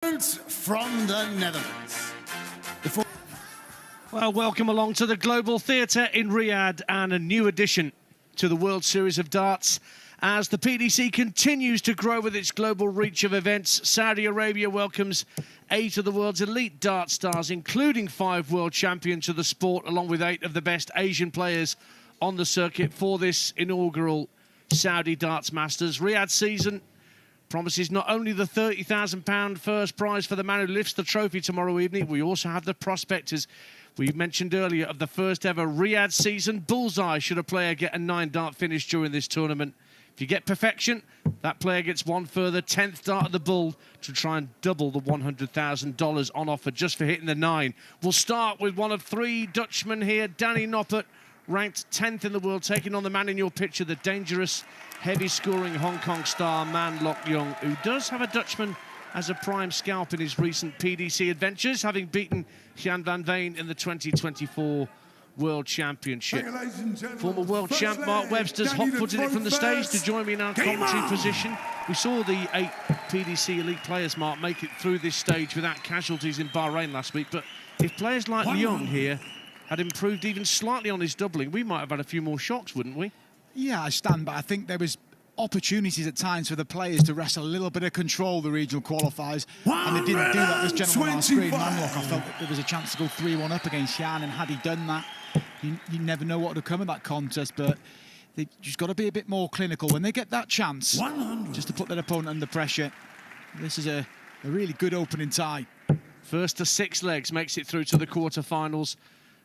From the Netherlands. Well, welcome along to the Global Theatre in Riyadh and a new addition to the World Series of Darts. As the PDC continues to grow with its global reach of events, Saudi Arabia welcomes 8 of the world's elite dart stars, including 5 world champions of the sport, along with 8 of the best Asian players on the circuit for this inaugural Saudi Darts Masters. Riyadh season promises not only the £30,000 first prize for the man who lifts the trophy tomorrow evening, we also have the prospect, as we mentioned earlier, of the first ever Riyadh season bullseye should a player get a 9-dart finish during this tournament. If you get perfection, that player gets one further 10th dart of the bull to try and double the $100,000 on offer just for hitting the 9. We'll start with one of 3 Dutchmen here, Danny Noppert, ranked 10th in the world, taking on the man in your picture, the dangerous, heavy-scoring Hong Kong star, man Lok Leung, who does have a Dutchman as a prime scalp in his recent PDC adventures, having beaten Gian van Veen in the 2024 World Championship. Former world champ Mark Webster's hot-footed it from the stage to join me in our commentary position. We saw the 8 PDC elite players, Mark, make it through this stage without casualties in Bahrain last week, but if players like Leung here had improved even slightly on his doubling, we might have had a few more shocks, wouldn't we? Yeah, I stand by. I think there was opportunities at times for the players to wrest a little bit of control the regional qualifiers, and they didn't do that. This gentleman on our screen, Manlock, I felt that there was a chance to go 3-1 up against Gian, and had he done that, you never know what would have come of that contest, but they just got to be a bit more clinical when they get that chance, 100. just to put their opponent under pressure. This is a really good opening tie. First to 6 legs makes it through to the quarterfinals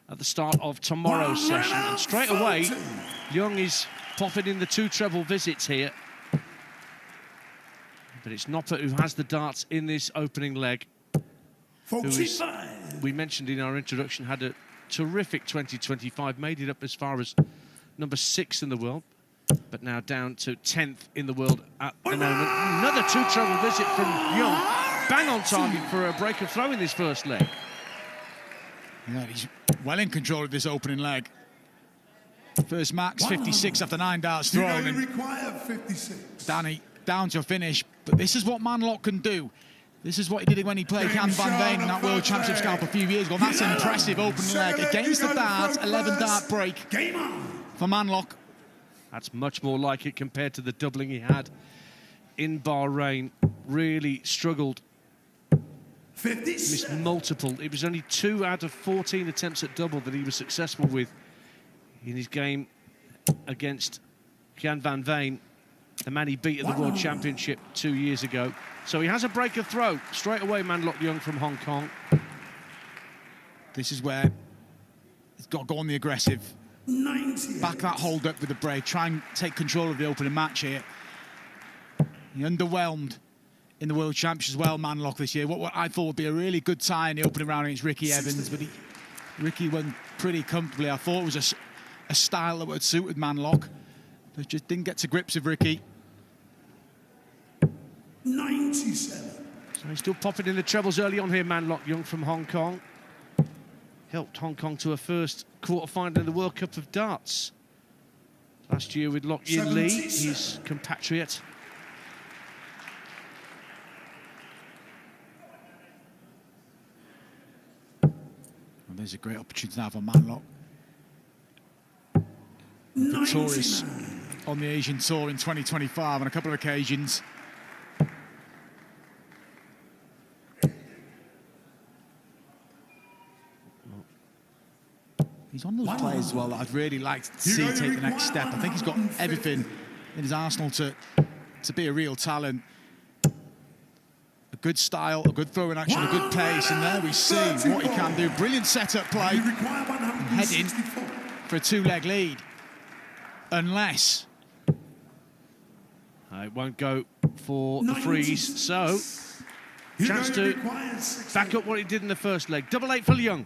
at the start of tomorrow's session, and straight away Leung is popping in the 2 treble visits here, but it's Noppert who has the darts in this opening leg, who is, we mentioned in our introduction, had a terrific 2025, made it up as far as number 6 in the world, but now down to 10th in the world at the moment. Another 2 treble visit from Leung, bang on target for a break of throw in this first leg. Yeah, he's well in control of this opening leg. First max 56 after 9 darts thrown. You require 56. Danny down to a finish, but this is what Manlock can do. This is what he did when he played Gian van Veen in that World Championship scalp a few years ago. That's an impressive opening leg against the dart, 11 dart break for Manlock. That's much more like it compared to the doubling he had in Bahrain. Really struggled. 56. Missed multiple. It was only 2 out of 14 attempts at double that he was successful with in his game against Gian van Veen, the man he beat at the World Championship 2 years ago. So he has a break of throw straight away, man Lok Leung from Hong Kong. This is where he's got to go on the aggressive. 90. Back that hold up with the break. Try and take control of the opening match here. He underwhelmed in the World Championships as well, Manlock, this year. What I thought would be a really good tie in the opening round against Ricky Evans, but Ricky won pretty comfortably. I thought it was a style that would suit with Manlock, but just didn't get to grips with Ricky. 97. So he's still popping in the trebles early on here, man Lok Leung from Hong Kong. Helped Hong Kong to a first quarter-final in the World Cup of Darts last year with Lok Yin Lee, his compatriot. Well, there's a great opportunity now for Manlock. Victorious on the Asian Tour in 2025 on a couple of occasions. He's one of those players as well that I'd really like to see take the next step. I think he's got everything in his arsenal to be a real talent. A good style, a good throwing action, a good pace, and there we see what he can do. Brilliant setup play, and heading for a 2-leg lead. Unless It won't go for the freeze, so chance to back up what he did in the first leg. Double 8 for Leung.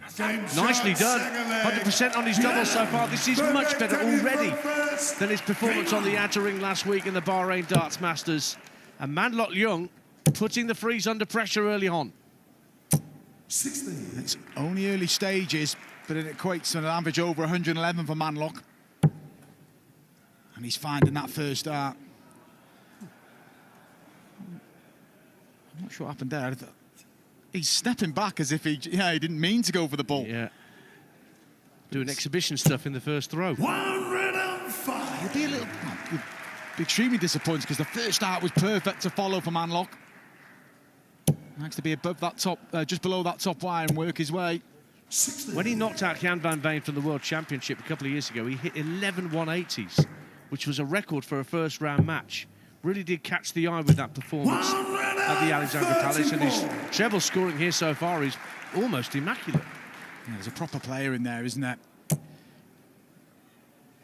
Nicely done. 100% on his double so far. This is much better already than his performance on the outer ring last week in the Bahrain Darts Masters. And man Lok Leung putting the freeze under pressure early on. 16. It's only early stages, but it equates to an average over 111 for Manlock. And he's finding that first dart. I'm not sure what happened there. he's stepping back as if he didn't mean to go for the ball. Yeah. Doing exhibition stuff in the first throw. 105. You'll be a little... You'll be extremely disappointed because the first start was perfect to follow for Manlock. Likes to be above that top, just below that top wire and work his way. 16. When he knocked out Gian van Veen from the World Championship a couple of years ago, he hit 11 180s, which was a record for a first-round match. Really did catch the eye with that performance at the Alexandra Palace, and his treble scoring here so far is almost immaculate. Yeah, there's a proper player in there, isn't there?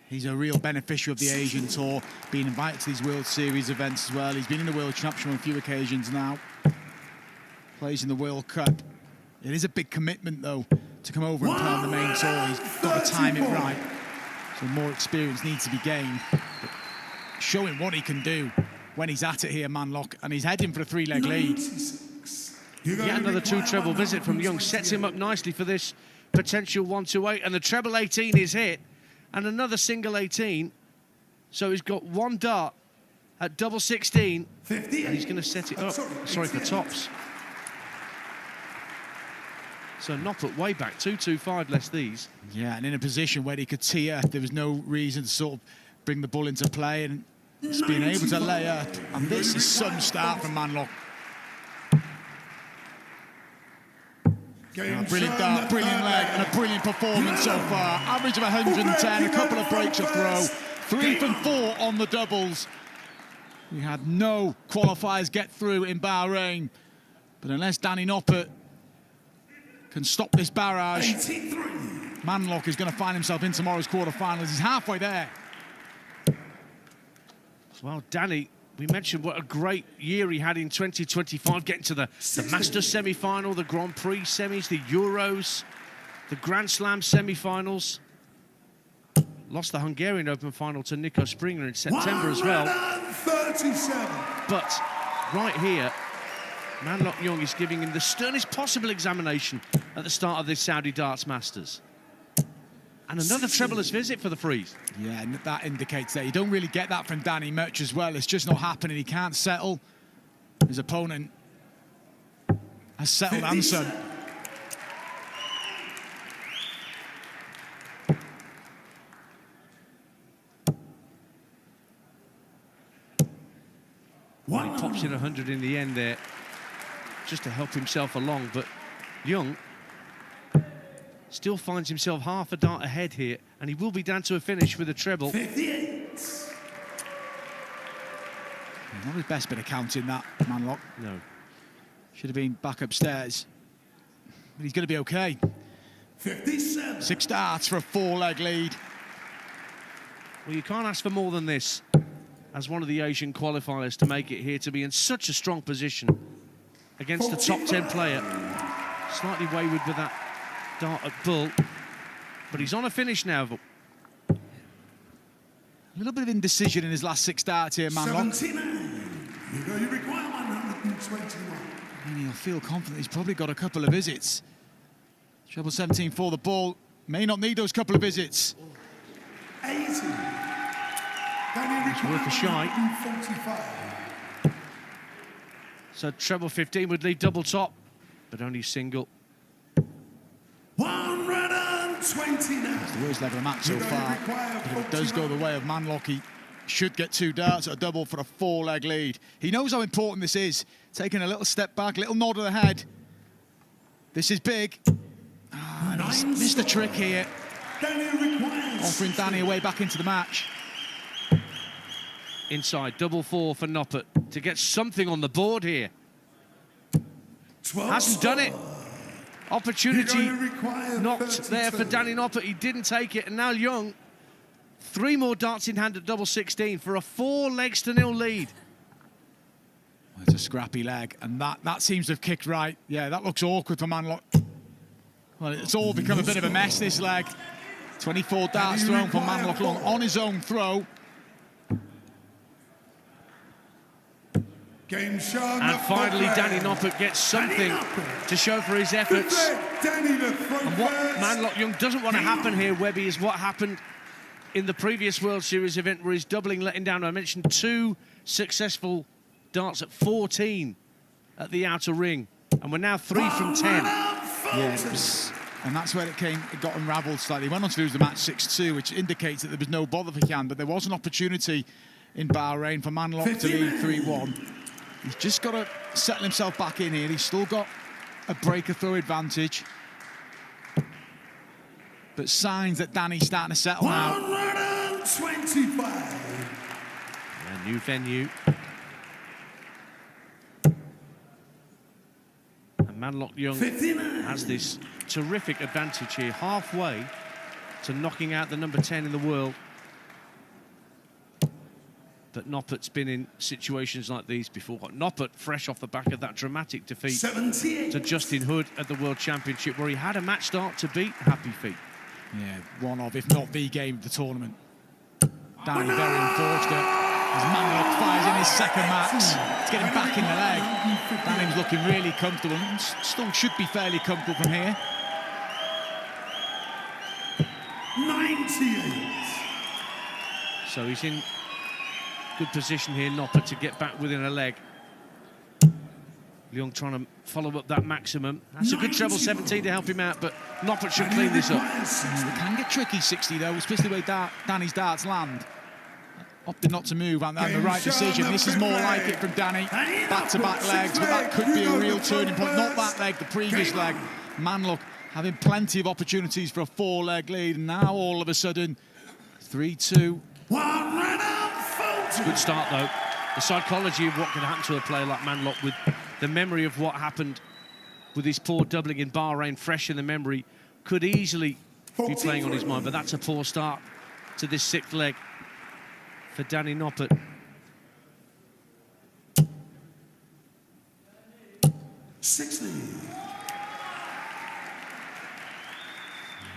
He's a real beneficiary of the Asian Tour, being invited to these World Series events as well. He's been in the World Championship on a few occasions now. Plays in the World Cup. It is a big commitment, though, to come over and play on the main tour. He's got to time it right. So more experience needs to be gained. But showing what he can do when he's at it here, Manlock, and he's heading for a three-leg lead. Yet another two-treble visit from Young sets him up nicely for this potential 1-2-8, and the treble 18 is hit, and another single 18. So he's got one dart at double 16, and he's going to set it up. Sorry, for tops. So Noppert way back, 2-2-5 less these. Yeah, and in a position where he could tee up, there was no reason to sort of bring the ball into play, and he's been able to lay up. And this is some start from Manlock. Brilliant dart, brilliant leg, and a brilliant performance so far. Average of 110, a couple of breaks of throw. 3 from 4 on the doubles. We had no qualifiers get through in Bahrain. But unless Danny Noppert can stop this barrage, 83. Manlock is going to find himself in tomorrow's quarterfinals. He's halfway there. Well, Danny, we mentioned what a great year he had in 2025, getting to the Masters semi-final, the Grand Prix semis, the Euros, the Grand Slam semi-finals. Lost the Hungarian Open final to Nico Springer in September as well. 137. But right here, Manlock Young is giving him the sternest possible examination at the start of this Saudi Darts Masters. And another trebleless visit for the Freeze. Yeah, and that indicates that you don't really get that from Danny much as well. It's just not happening. He can't settle. His opponent has settled and some. Well, he pops in 100 in the end there, just to help himself along. But Young still finds himself half a dart ahead here, and he will be down to a finish with a treble. 58. Not his best bit of counting, that, Manlock. No. Should have been back upstairs. But he's going to be okay. 57. 6 darts for a 4-leg lead. Well, you can't ask for more than this as one of the Asian qualifiers to make it here, to be in such a strong position against a top 10 player. Slightly wayward with that dart at Bull, but he's on a finish now. A little bit of indecision in his last 6 darts here, Manlock. 79. You require 121. And he'll feel confident he's probably got a couple of visits. Treble 17 for the ball. May not need those couple of visits. 80. It's worth a shot. 145. So treble 15 would leave double top, but only single. 129. It's the worst leg of the match so far. But if it does go the way of Manlock, he should get 2 darts at a double for a 4-leg lead. He knows how important this is. Taking a little step back, little nod of the head. This is big. And he's missed a trick here, offering Danny a way back into the match. Inside, double 4 for Noppert to get something on the board here. 12. Hasn't done it. Opportunity not there for 32. Danny Noppert. He didn't take it, and now Young, 3 more darts in hand at double 16 for a 4-0 lead. Well, it's a scrappy leg, and that seems to have kicked right. Yeah, that looks awkward for Manlock. Well, it's all become a bit of a mess, this leg. 24 darts thrown for Manlock Long on his own throw. Game show. And finally, Danny Noppert gets something to show for his efforts. And what Manlock Young doesn't want to happen here, Webby, is what happened in the previous World Series event where he's doubling, letting down. I mentioned 2 successful darts at 14 at the outer ring. And And we're now 3 from 10. Yeah, and that's where it got unravelled slightly. He went on to lose the match 6-2, which indicates that there was no bother for Gian, but there was an opportunity in Bahrain for Manlok to lead 3-1. He's just got to settle himself back in here. He's still got a breaker throw advantage. But signs that Danny's starting to settle now. 125. A new venue. And Lok Leung has this terrific advantage here, halfway to knocking out the number 10 in the world. But Noppert's been in situations like these before. Noppert, fresh off the back of that dramatic defeat 78. to Justin Hood at the World Championship, where he had a match start to beat Happy Feet. Yeah, one of, if not the game of the tournament. Danny very unfortunate as Manlok fires in his second max. It's getting back in the leg. Danny's looking really comfortable. Stung should be fairly comfortable from here. 98. So he's in good position here, Noppert, to get back within a leg. Leung trying to follow up that maximum. That's a good treble 17 to help him out, but Noppert should clean this up. It can get tricky, 60 though, especially the way Danny's darts land. Opted not to move, and the right decision. This is more like it from Danny. Back-to-back legs, but that could be a real turning point. Not that leg, the previous leg. Manlok having plenty of opportunities for a 4-leg lead, and now all of a sudden, 3-2. It's a good start, though. The psychology of what can happen to a player like Manlok, with the memory of what happened with his poor doubling in Bahrain fresh in the memory, could easily be playing on his mind. But that's a poor start to this 6th leg for Danny Noppert.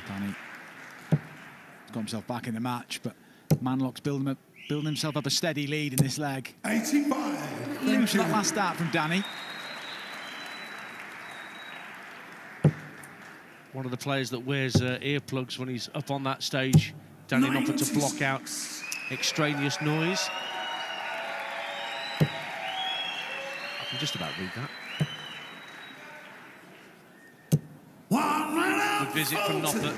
Danny got himself back in the match, but Manlok's building himself up a steady lead in this leg. 85. Loose that last start from Danny. One of the players that wears earplugs when he's up on that stage, Danny Noppert, to block out extraneous noise. I can just about read that. Good visit from Noppert.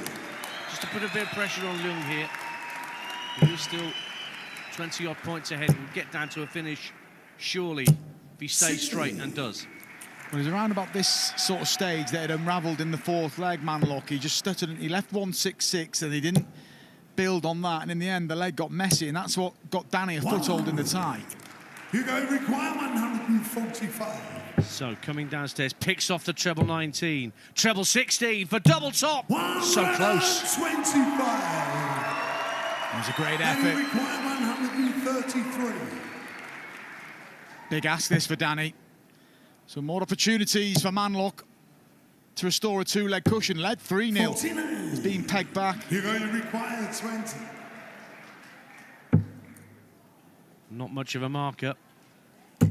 Just to put a bit of pressure on Leung here. He is still 20-odd points ahead. We'll get down to a finish, surely, if he stays straight, and does. Well, it was around about this sort of stage that had unravelled in the 4th leg, Manlok. He just stuttered, and he left 1-6-6, and he didn't build on that, and in the end, the leg got messy, and that's what got Danny a foothold in the tie. You go require 145. So, coming downstairs, picks off the treble 19. Treble 16 for double top. So close. 25. It was a great effort. You require 133. Big ask this for Danny. So more opportunities for Manlok to restore a 2-leg cushion. Led 3-0. He's being pegged back. You're going to require 20. Not much of a marker. A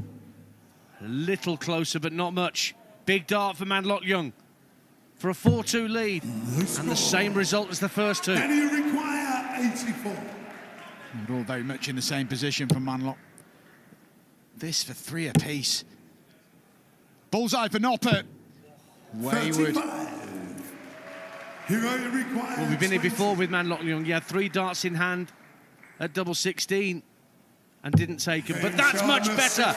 little closer, but not much. Big dart for Lok Leung for a 4-2 lead. And the same result as the first two. And you require 84. We're all very much in the same position for Manlok. This for 3 apiece. Bullseye for Noppert. Wayward. 35. You're going to require Well, we've been here 20. before with Lok Leung. He had 3 darts in hand at double 16 and didn't take them. But that's much better.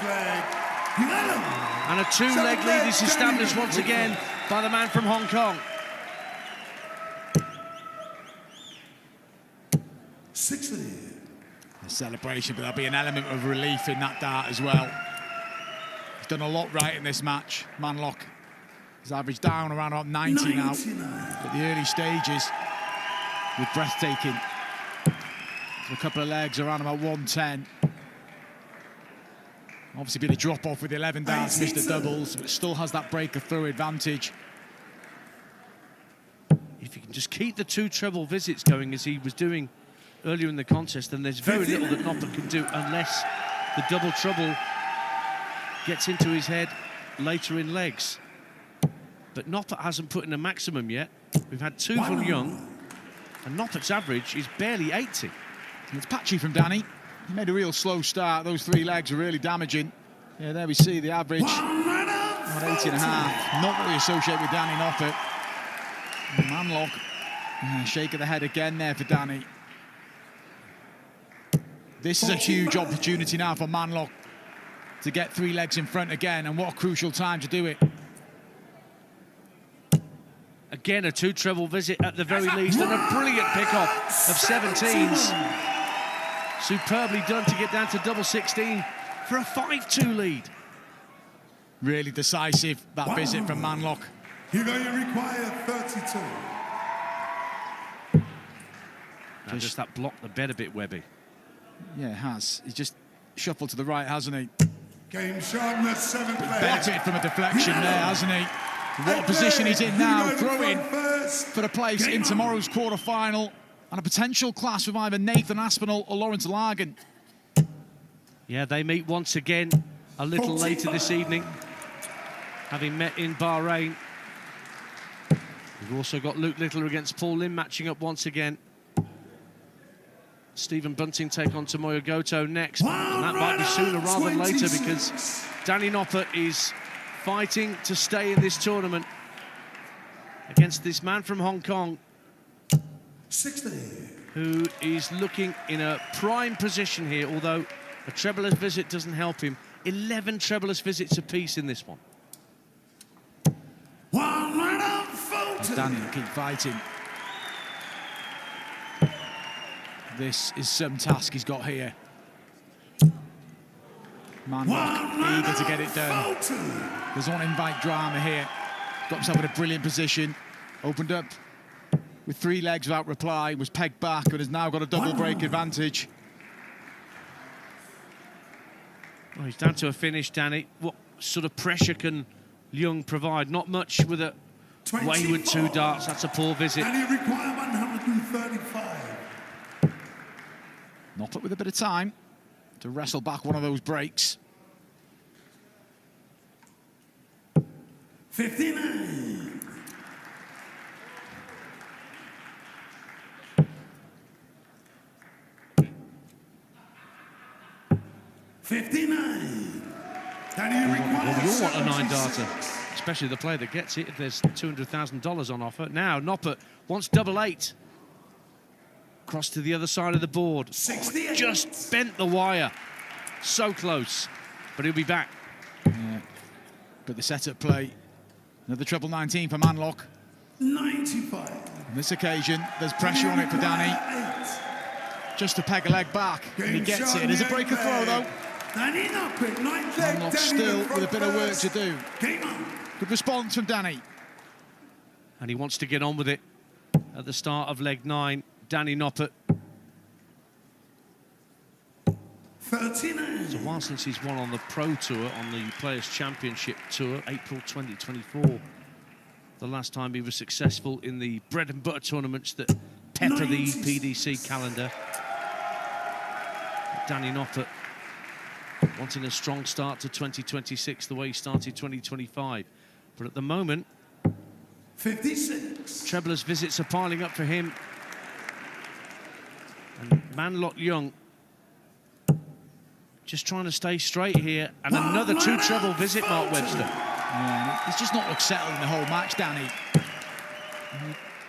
And a 2-leg lead is established once again by the man from Hong Kong. 60. A celebration, but there'll be an element of relief in that dart as well. He's done a lot right in this match, Manlok. He's averaged down around about 90 now. But the early stages with breathtaking. For a couple of legs around about 110. Obviously been a drop-off with 11 darts, missed the doubles, but still has that breaker through advantage. If you can just keep the 2 treble visits going as he was doing earlier in the contest, then there's very little that Noppert can do unless the double treble gets into his head later in legs. But Noppert hasn't put in a maximum yet. We've had 2 from Leung, and Noppert's average is barely 80. And it's patchy from Danny. He made a real slow start. Those 3 legs are really damaging. Yeah, there we see the average. Not 80.5. Not what we associate with Danny Noppert. Manlock. Shake of the head again there for Danny. This is a huge opportunity now for Manlock to get 3 legs in front again, and what a crucial time to do it. Again, a 2 treble visit at the very least, and a brilliant pick-off of 17s. Superbly done to get down to double 16 for a 5-2 lead. Really decisive, that visit from Manlock. You're going to require 32. Now just that blocked the bed a bit, Webby. Yeah, it has. He's just shuffled to the right, hasn't he? Game sharpness, 7th leg. Benefited from a deflection there, hasn't he? What a position he's in now, throwing for the place in tomorrow's quarter-final, and a potential clash with either Nathan Aspinall or Lawrence Lagan. Yeah, they meet once again a little later this evening, having met in Bahrain. We've also got Luke Littler against Paul Lim matching up once again. Stephen Bunting take on Tomoyo Goto next, and that might be sooner rather than later, because Danny Noppert is fighting to stay in this tournament against this man from Hong Kong, 60. who is looking in a prime position here, although a trebleless visit doesn't help him. 11 trebleless visits apiece in this one. Danny will keep fighting. This is some task he's got here. Manlock eager to get it done. Doesn't want to invite drama here. Got himself in a brilliant position. Opened up with 3 legs without reply. Was pegged back and has now got a double break advantage. Well, he's down to a finish, Danny. What sort of pressure can Leung provide? Not much with a wayward 2 darts. That's a poor visit. And you require 135. Noppert with a bit of time to wrestle back one of those breaks. 59. Well, we all want a 9-darter, especially the player that gets it if there's $200,000 on offer. Now, Noppert wants double 8. Cross to the other side of the board. Oh, just bent the wire. So close, but he'll be back. Yeah. But the setup play, another treble 19 for Manlock. 95. On this occasion, there's pressure on it for Danny. Just to peg a leg back, and he gets it. It is a break of throw, though. Manlock still with a bit of work to do. Good response from Danny. And he wants to get on with it at the start of leg 9. Danny Noppert. 39. It's a while since he's won on the Pro Tour, on the Players' Championship Tour, April 2024. The last time he was successful in the bread and butter tournaments that pepper the PDC calendar. Danny Noppert wanting a strong start to 2026 the way he started 2025. But at the moment, 56. trebleless visits are piling up for him. And Lok Leung just trying to stay straight here. And another 2 treble visit, Mark Webster. Yeah, he's just not looked settled in the whole match, Danny.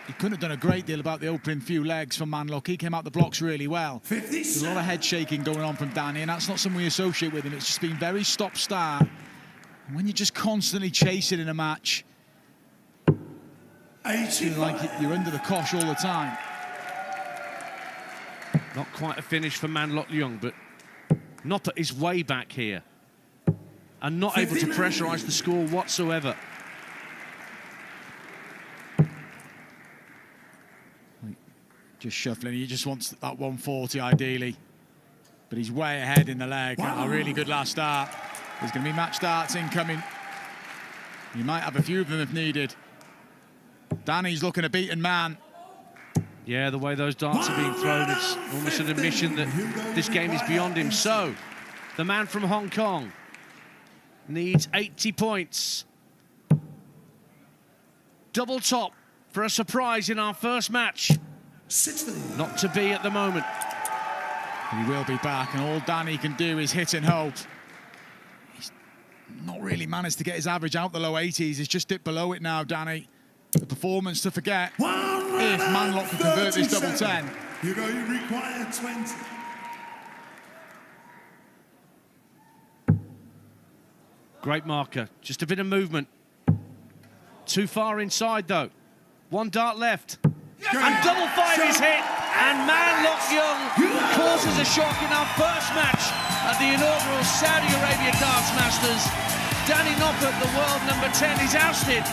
He couldn't have done a great deal about the opening few legs from Manlock. He came out the blocks really well. There's a lot of head shaking going on from Danny, and that's not something we associate with him. It's just been very stop-start. And when you're just constantly chasing in a match, it's like you're under the cosh all the time. Not quite a finish for Lok Leung, but Noppert is way back here and not able to pressurise the score whatsoever. Just shuffling, he just wants that 140 ideally. But he's way ahead in the leg. A really good last start. There's going to be match starts incoming. You might have a few of them if needed. Danny's looking a beaten man. Yeah, the way those darts are being thrown, it's almost an admission that this game is beyond him. So, the man from Hong Kong needs 80 points. Double top for a surprise in our first match. 60. Not to be at the moment. He will be back, and all Danny can do is hit and hope. not really managed to get his average out the low 80s. He's just dipped below it now, Danny. The performance to forget if Manlok can convert this double 10. You require 20. Great marker, just a bit of movement. Too far inside though. One dart left. And double 5 is hit. And Lok Leung causes a shock in our first match at the inaugural Saudi Arabia Darts Masters. Danny Noppert, the world number 10, is ousted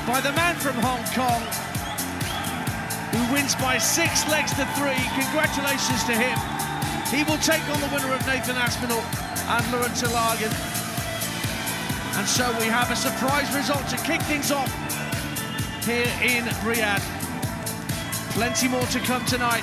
by the man from Hong Kong, who wins by 6 legs to 3. Congratulations to him. He will take on the winner of Nathan Aspinall and Laurent Telagen. And so we have a surprise result to kick things off here in Riyadh. Plenty more to come tonight.